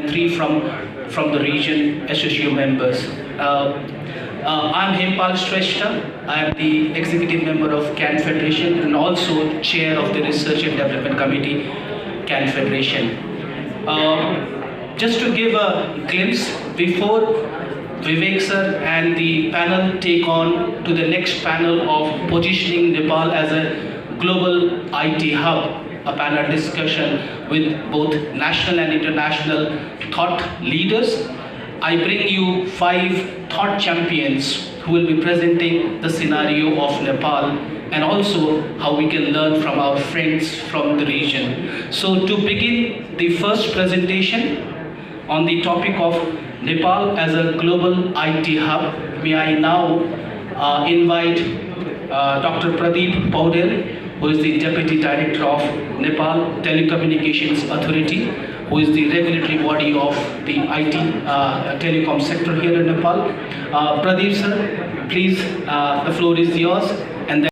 and 3 from the region ASOCIO members. I'm Hempal Shrestha. I am the executive member of CAN Federation and also chair of the Research and Development Committee, CAN Federation. Just to give a glimpse, before Vivek sir and the panel take on to the next panel of positioning Nepal as a global IT hub, a panel discussion with both national and international thought leaders, I bring you 5 thought champions who will be presenting the scenario of Nepal and also how we can learn from our friends from the region. So to begin the first presentation on the topic of Nepal as a global IT hub, may I now invite Dr. Pradeep Paudel, who is the Deputy Director of Nepal Telecommunications Authority, who is the regulatory body of the IT telecom sector here in Nepal. Pradeep sir, please, the floor is yours. And then